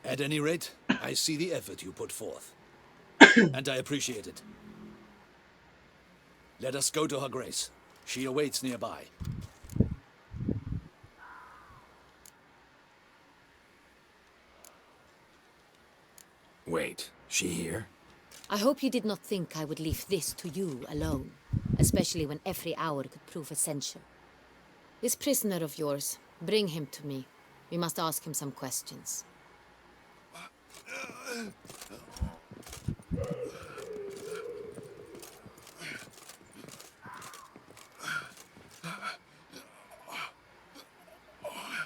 At any rate, I see the effort you put forth. And I appreciate it. Let us go to her grace. She awaits nearby. Wait, she here? I hope you did not think I would leave this to you alone, especially when every hour could prove essential. This prisoner of yours, bring him to me. We must ask him some questions.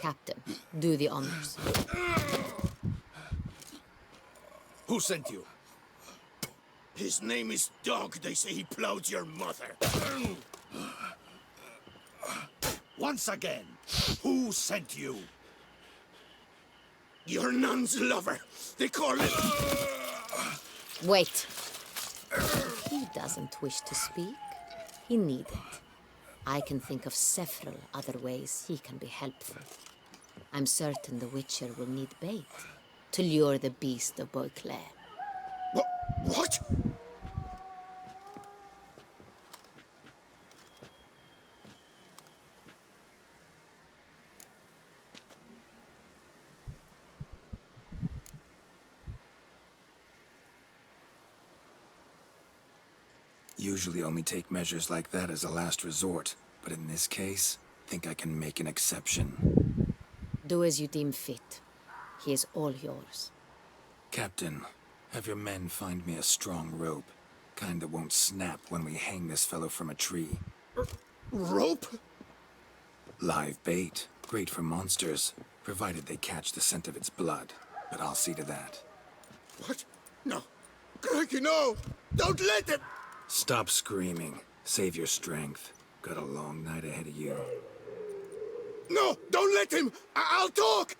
Captain, do the honors. Who sent you? His name is Dog. They say he plowed your mother. Once again, who sent you? Your nun's lover. They call it... Wait. If he doesn't wish to speak, he needn't. I can think of several other ways he can be helpful. I'm certain the Witcher will need bait to lure the beast of Beauclair. What? Usually only take measures like that as a last resort, but in this case, think I can make an exception. Do as you deem fit. He is all yours. Captain, have your men find me a strong rope. Kind that won't snap when we hang this fellow from a tree. Rope? Live bait. Great for monsters, provided they catch the scent of its blood. But I'll see to that. What? No. Crikey, no! Don't let him! Stop screaming. Save your strength. Got a long night ahead of you. No! Don't let him! I'll talk!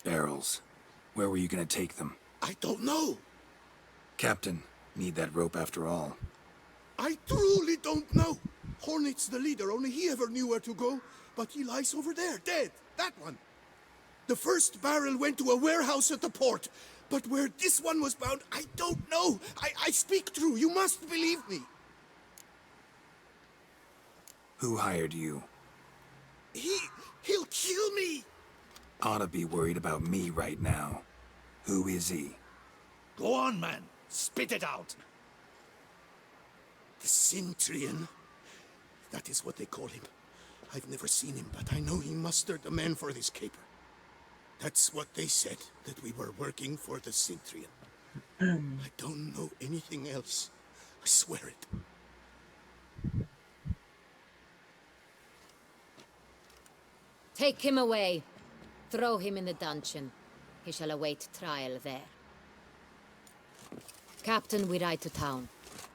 Barrels. Where were you gonna take them? I don't know. Captain, need that rope after all. I truly don't know. Hornet's the leader, only he ever knew where to go. But he lies over there, dead. That one. The first barrel went to a warehouse at the port. But where this one was bound, I don't know. I speak true. You must believe me. Who hired you? He'll kill me. Oughta be worried about me right now. Who is he? Go on, man. Spit it out. The Cintrian. That is what they call him. I've never seen him, but I know he mustered a man for this caper. That's what they said, that we were working for the Cintrian. I don't know anything else. I swear it. Take him away. Throw him in the dungeon. He shall await trial there. Captain, we ride to town.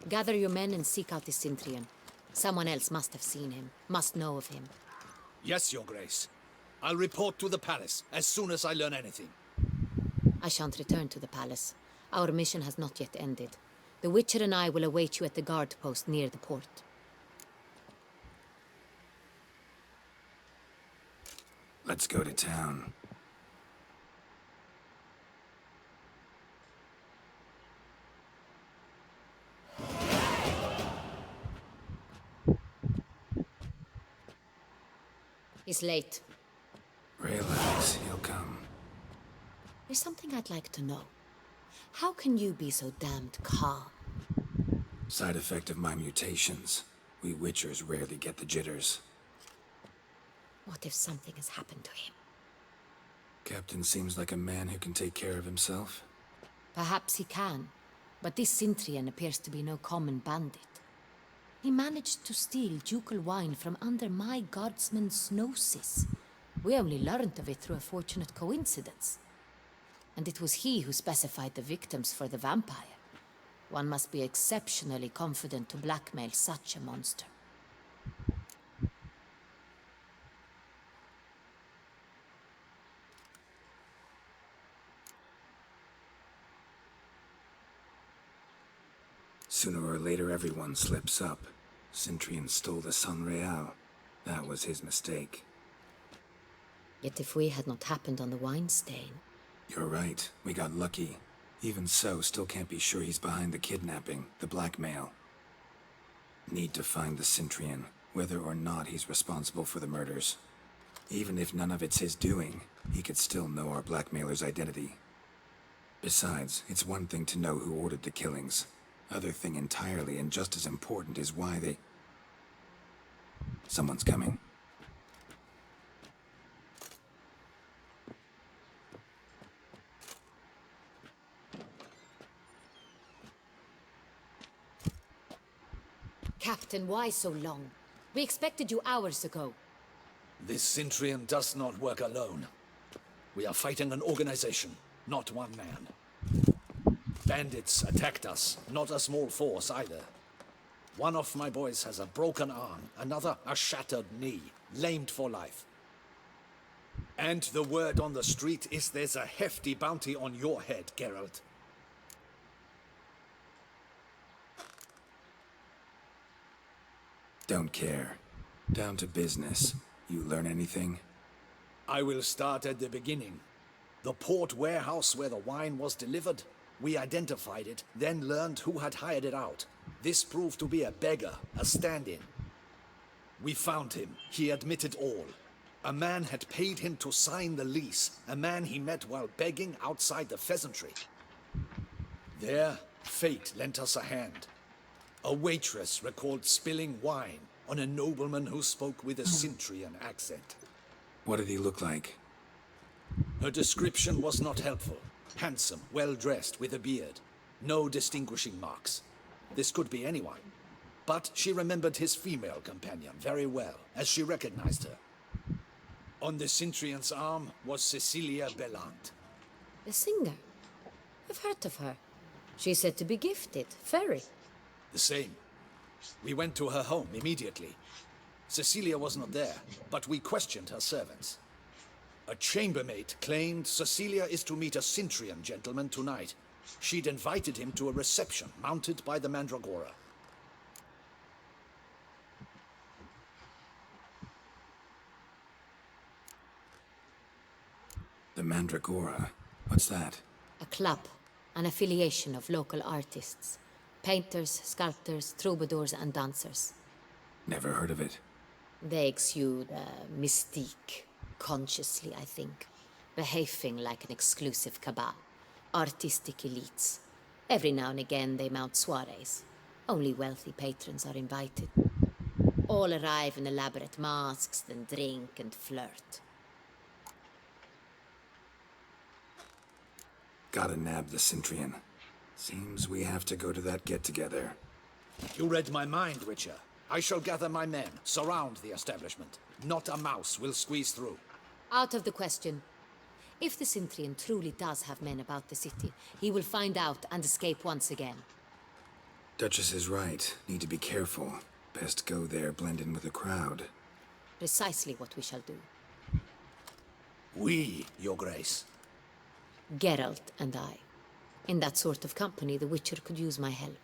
Gather your men and seek out the Cintrian. Someone else must have seen him, must know of him. Yes, Your Grace. I'll report to the palace as soon as I learn anything. I shan't return to the palace. Our mission has not yet ended. The Witcher and I will await you at the guard post near the port. Let's go to town. He's late. Relax, he'll come. There's something I'd like to know. How can you be so damned calm? Side effect of my mutations. We Witchers rarely get the jitters. What if something has happened to him? Captain seems like a man who can take care of himself. Perhaps he can, but this Cintrian appears to be no common bandit. He managed to steal ducal wine from under my guardsman's noses. We only learned of it through a fortunate coincidence. And it was he who specified the victims for the vampire. One must be exceptionally confident to blackmail such a monster. Sooner or later, everyone slips up. Centurion stole the San Real. That was his mistake. Yet if we had not happened on the wine stain... You're right. We got lucky. Even so, still can't be sure he's behind the kidnapping, the blackmail. Need to find the Centurion, whether or not he's responsible for the murders. Even if none of it's his doing, he could still know our blackmailer's identity. Besides, it's one thing to know who ordered the killings. Other thing entirely, and just as important, is why they... Someone's coming. Captain, why so long? We expected you hours ago. This Centurion does not work alone. We are fighting an organization, not one man. Bandits attacked us, not a small force either. One of my boys has a broken arm, another a shattered knee, lamed for life. And the word on the street is there's a hefty bounty on your head, Geralt. Don't care. Down to business. You learn anything? I will start at the beginning. The port warehouse where the wine was delivered. We identified it, then learned who had hired it out. This proved to be a beggar, a stand-in. We found him. He admitted all. A man had paid him to sign the lease, a man he met while begging outside the pheasantry. There, fate lent us a hand. A waitress recalled spilling wine on a nobleman who spoke with a Centurion accent. What did he look like? Her description was not helpful. Handsome, well-dressed, with a beard. No distinguishing marks. This could be anyone. But she remembered his female companion very well, as she recognized her. On the Centurion's arm was Cecilia Bellant. The singer? I've heard of her. She's said to be gifted, very. The same. We went to her home immediately. Cecilia was not there, but we questioned her servants. A chambermaid claimed Cecilia is to meet a Centurion gentleman tonight. She'd invited him to a reception mounted by the Mandragora. The Mandragora? What's that? A club, an affiliation of local artists. Painters, sculptors, troubadours and dancers. Never heard of it. They exude mystique, consciously, I think. Behaving like an exclusive cabal. Artistic elites. Every now and again they mount soirees. Only wealthy patrons are invited. All arrive in elaborate masks, then drink and flirt. Gotta nab the Centurion. Seems we have to go to that get-together. You read my mind, Witcher. I shall gather my men, surround the establishment. Not a mouse will squeeze through. Out of the question. If the Centurion truly does have men about the city, he will find out and escape once again. Duchess is right. Need to be careful. Best go there, blend in with the crowd. Precisely what we shall do. We, Your Grace. Geralt and I. In that sort of company, the Witcher could use my help.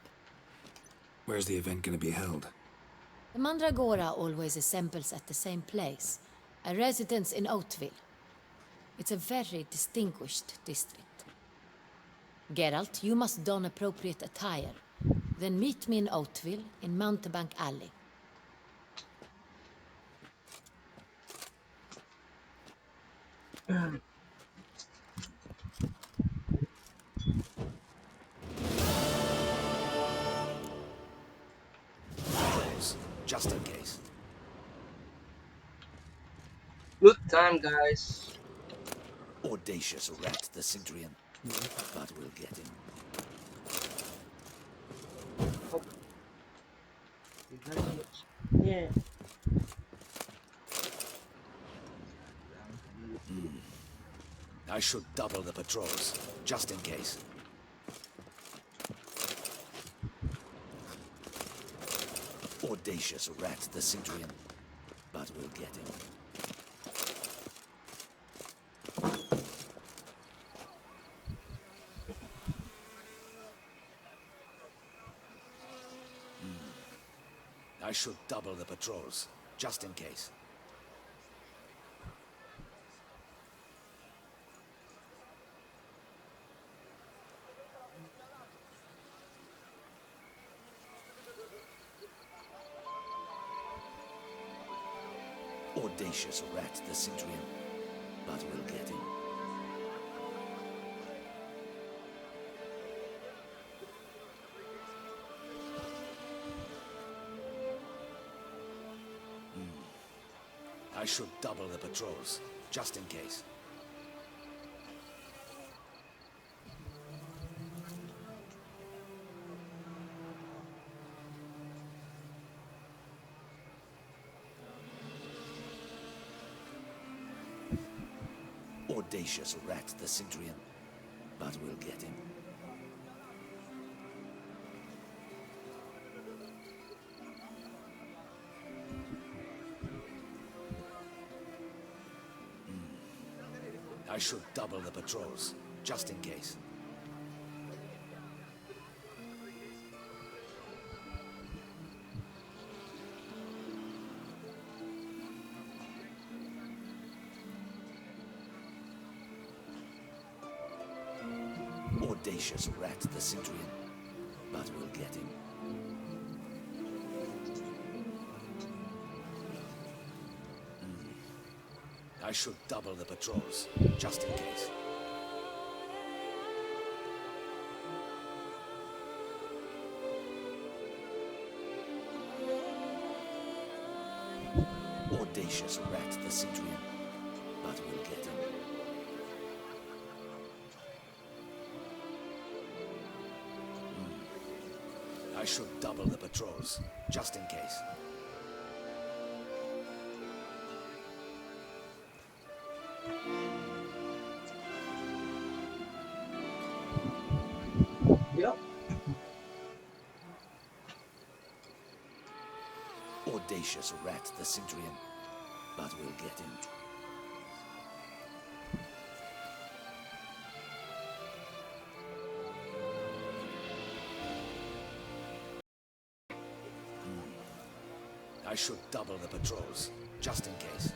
Where's the event gonna be held? The Mandragora always assembles at the same place, a residence in Oatville. It's a very distinguished district. Geralt, you must don appropriate attire. Then meet me in Oatville, in Mountebank Alley. Just in case. Good time, guys. Audacious rat, the Centurion. But we'll get him. Yeah. I should double the patrols, just in case. Audacious rat, the Centurion. But we'll get him. I should double the patrols, just in case. Audacious rat, the Centurion. But we'll get him. I should double the patrols, just in case. Audacious rat, the Centurion. But we'll get him. I should double the patrols, just in case. Audacious rat, the Centurion. But we'll get him. I should double the patrols, just in case. Audacious rat, the Centurion. But we'll get him. I should double the patrols, just in case. Yep. Audacious rat, the Centurion. But we'll get him. I should double the patrols, just in case.